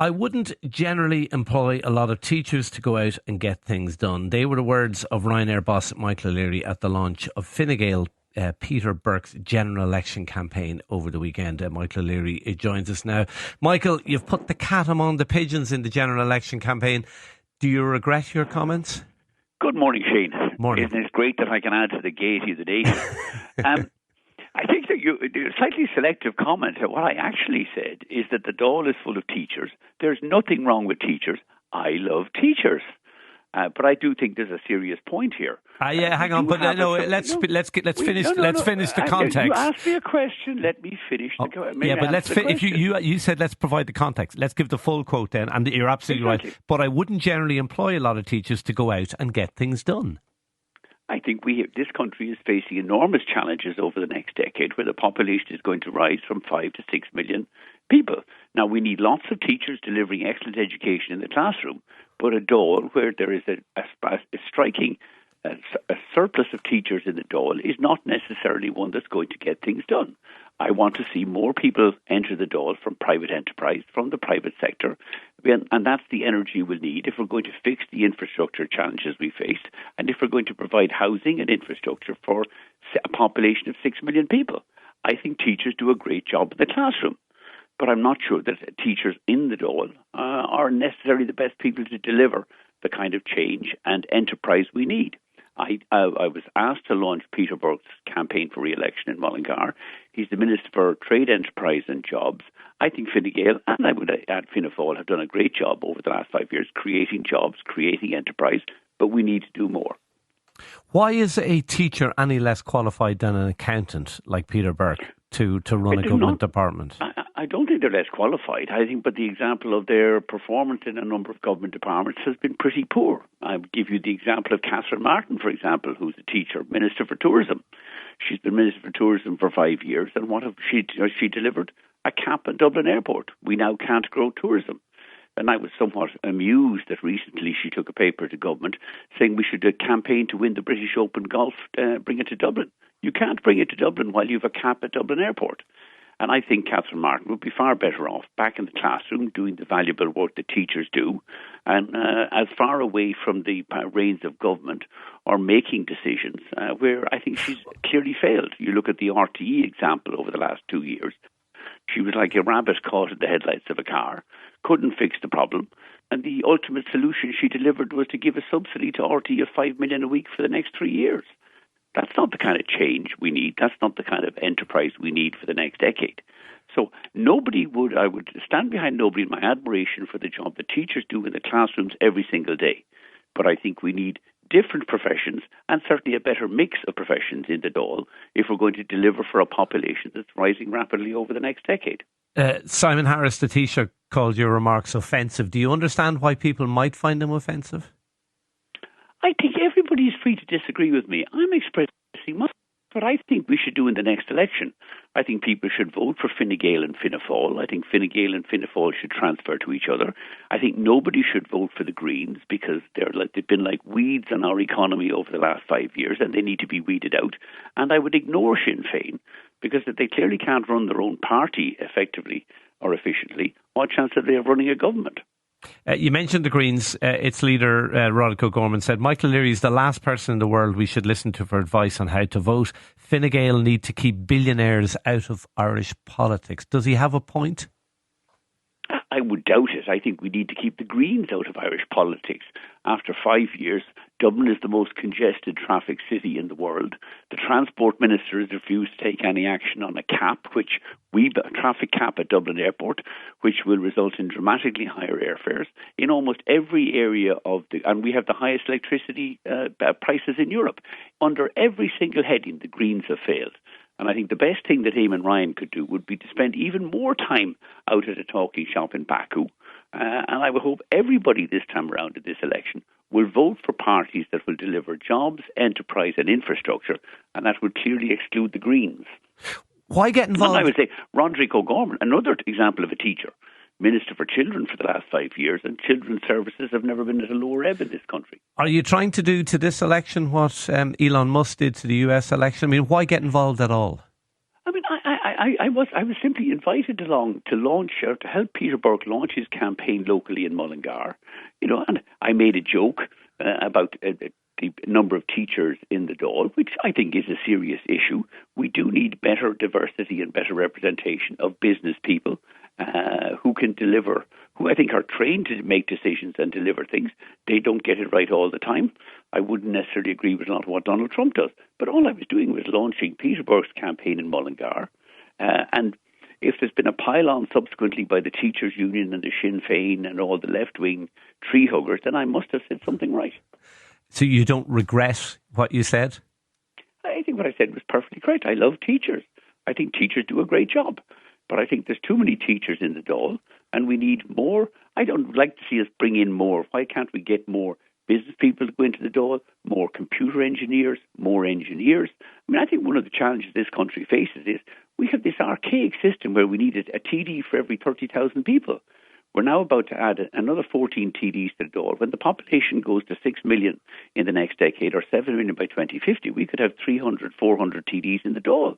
I wouldn't generally employ a lot of teachers to go out and get things done. They were the words of Ryanair boss Michael O'Leary at the launch of Fine Gael Peter Burke's general election campaign over the weekend. Michael O'Leary joins us now. Michael, you've put the cat among the pigeons in the general election campaign. Do you regret your comments? Good morning, Shane. Morning. Isn't it great that I can add to the gaiety of the nation? I think that you slightly selective comment. What I actually said is that the Dáil is full of teachers. There's nothing wrong with teachers. I love teachers. But I do think there's a serious point here. Yeah, hang on, but let's finish the context. You asked me a question. Let me finish. If you said let's provide the context. Let's give the full quote then, and you're absolutely right. But I wouldn't generally employ a lot of teachers to go out and get things done. I think this country is facing enormous challenges over the next decade, where the population is going to rise from 5 to 6 million people. Now, we need lots of teachers delivering excellent education in the classroom, but a Dáil where there is a striking surplus of teachers in the Dáil is not necessarily one that's going to get things done. I want to see more people enter the Dáil from private enterprise, from the private sector, and that's the energy we'll need if we're going to fix the infrastructure challenges we face, and if we're going to provide housing and infrastructure for a population of 6 million people. I think teachers do a great job in the classroom, but I'm not sure that teachers in the Dáil are necessarily the best people to deliver the kind of change and enterprise we need. I was asked to launch Peter Burke's campaign for re-election in Mullingar. He's the Minister for Trade, Enterprise and Jobs. I think Fine Gael, and I would add Fianna Fáil, have done a great job over the last 5 years creating jobs, creating enterprise, but we need to do more. Why is a teacher any less qualified than an accountant like Peter Burke to run a government department? I don't think they're less qualified. I think, but the example of their performance in a number of government departments has been pretty poor. I would give you the example of Catherine Martin, for example, who's a teacher, Minister for Tourism. She's been Minister for Tourism for 5 years, and what have she delivered? A cap at Dublin Airport. We now can't grow tourism. And I was somewhat amused that recently she took a paper to government saying we should campaign to win the British Open Golf, bring it to Dublin. You can't bring it to Dublin while you have a cap at Dublin Airport. And I think Catherine Martin would be far better off back in the classroom doing the valuable work that teachers do, and as far away from the reins of government or making decisions where I think she's clearly failed. You look at the RTE example over the last 2 years. She was like a rabbit caught in the headlights of a car, couldn't fix the problem, and the ultimate solution she delivered was to give a subsidy to RTE of 5 million a week for the next 3 years. That's not the kind of change we need. That's not the kind of enterprise we need for the next decade. So I would stand behind nobody in my admiration for the job that teachers do in the classrooms every single day. But I think we need different professions and certainly a better mix of professions in the Dáil if we're going to deliver for a population that's rising rapidly over the next decade. Simon Harris, the Taoiseach, called your remarks offensive. Do you understand why people might find them offensive? I think everybody is free to disagree with me. I'm expressing what I think we should do in the next election. I think people should vote for Fine Gael and Fianna Fáil. I think Fine Gael and Fianna Fáil should transfer to each other. I think nobody should vote for the Greens because they've been like weeds in our economy over the last 5 years and they need to be weeded out. And I would ignore Sinn Féin because if they clearly can't run their own party effectively or efficiently, what chance have they of running a government? You mentioned the Greens. Its leader, Roderick O'Gorman, said Michael O'Leary is the last person in the world we should listen to for advice on how to vote. Fine Gael need to keep billionaires out of Irish politics. Does he have a point? I would doubt it. I think we need to keep the Greens out of Irish politics. After 5 years, Dublin is the most congested traffic city in the world. The Transport Minister has refused to take any action on a traffic cap at Dublin Airport, which will result in dramatically higher airfares in almost every area and we have the highest electricity prices in Europe. Under every single heading, the Greens have failed. And I think the best thing that Eamon Ryan could do would be to spend even more time out at a talking shop in Baku. And I would hope everybody this time around in this election will vote for parties that will deliver jobs, enterprise and infrastructure, and that would clearly exclude the Greens. Why get involved? And I would say Roderick O'Gorman, another example of a teacher, Minister for Children for the last 5 years, and children's services have never been at a lower ebb in this country. Are you trying to do to this election what Elon Musk did to the US election? I mean, why get involved at all? I mean, I was simply invited along to launch or to help Peter Burke launch his campaign locally in Mullingar, and I made a joke about the number of teachers in the Dáil, which I think is a serious issue. We do need better diversity and better representation of business people who can deliver, who I think are trained to make decisions and deliver things. They don't get it right all the time. I wouldn't necessarily agree with a lot of what Donald Trump does. But all I was doing was launching Peter Burke's campaign in Mullingar. And if there's been a pile-on subsequently by the Teachers' Union and the Sinn Féin and all the left-wing tree huggers, then I must have said something right. So you don't regret what you said? I think what I said was perfectly correct. I love teachers. I think teachers do a great job. But I think there's too many teachers in the Dáil, and we need more. I don't like to see us bring in more. Why can't we get more business people to go into the Dáil, more computer engineers, more engineers? I mean, I think one of the challenges this country faces is we have this archaic system where we needed a TD for every 30,000 people. We're now about to add another 14 TDs to the Dáil. When the population goes to 6 million in the next decade or 7 million by 2050, we could have 300, 400 TDs in the Dáil.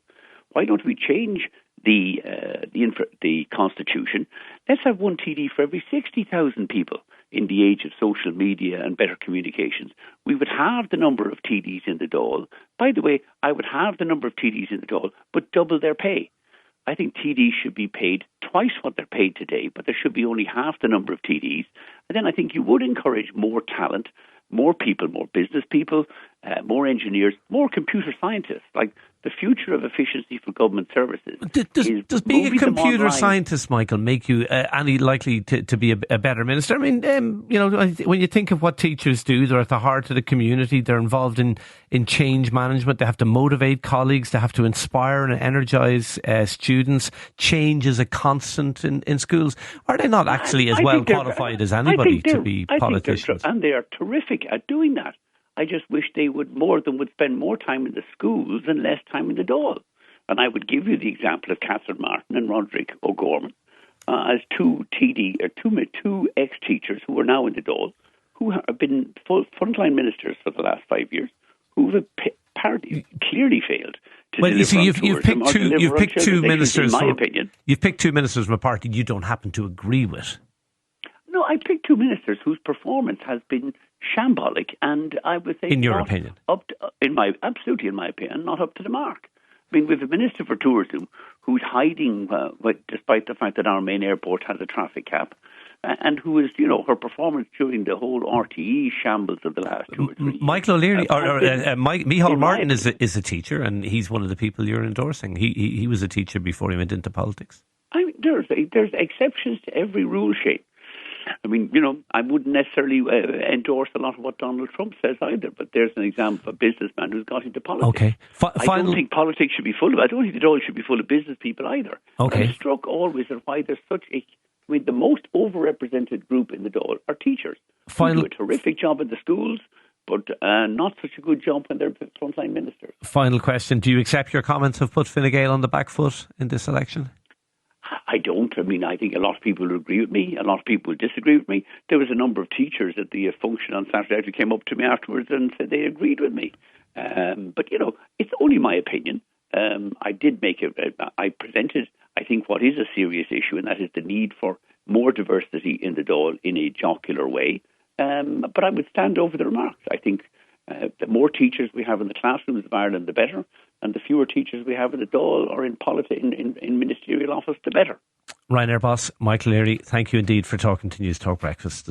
Why don't we change the Constitution? Let's have one TD for every 60,000 people in the age of social media and better communications. We would have the number of TDs in the Dáil. By the way, I would have the number of TDs in the Dáil, but double their pay. I think TDs should be paid twice what they're paid today, but there should be only half the number of TDs. And then I think you would encourage more talent, more people, more business people, more engineers, more computer scientists. Like, the future of efficiency for government services. Does being a computer scientist, Michael, make you any likely to be a better minister? I mean, when you think of what teachers do, they're at the heart of the community. They're involved in change management. They have to motivate colleagues. They have to inspire and energise students. Change is a constant in schools. Are they not actually as well qualified as anybody to be politicians? And they are terrific at doing that. I just wish they would spend more time in the schools and less time in the Dáil. And I would give you the example of Catherine Martin and Roderick O'Gorman as two ex-teachers who are now in the Dáil, who have been frontline ministers for the last 5 years, who have apparently clearly failed to deliver. You see, you've picked two ministers. In my opinion, you've picked two ministers from a party you don't happen to agree with. No, I picked two ministers whose performance has been shambolic, and I would say, in your opinion, in my opinion, not up to the mark. I mean, we have a minister for tourism who's hiding, despite the fact that our main airport has a traffic cap, and who is, her performance during the whole RTE shambles of the last 2 or 3 years. Michael O'Leary, Micheál Martin is a teacher, and he's one of the people you're endorsing. He was a teacher before he went into politics. I mean, there's exceptions to every rule, Shane. I mean, I wouldn't necessarily endorse a lot of what Donald Trump says either, but there's an example of a businessman who's got into politics. Okay. I don't think politics should be full of it. I don't think the Dáil should be full of business people either. Okay. I'm struck always at why there's the most overrepresented group in the Dáil are teachers. Who do a terrific job in the schools, but not such a good job when they're frontline ministers. Final question. Do you accept your comments have put Fine Gael on the back foot in this election? I don't. I mean, I think a lot of people will agree with me. A lot of people will disagree with me. There was a number of teachers at the function on Saturday who came up to me afterwards and said they agreed with me. But, it's only my opinion. I presented, I think, what is a serious issue, and that is the need for more diversity in the Dáil in a jocular way. But I would stand over the remarks. I think the more teachers we have in the classrooms of Ireland, the better. And the fewer teachers we have in the Dáil or in politics, in ministerial office, the better. Ryanair boss Michael O'Leary, thank you indeed for talking to News Talk Breakfast.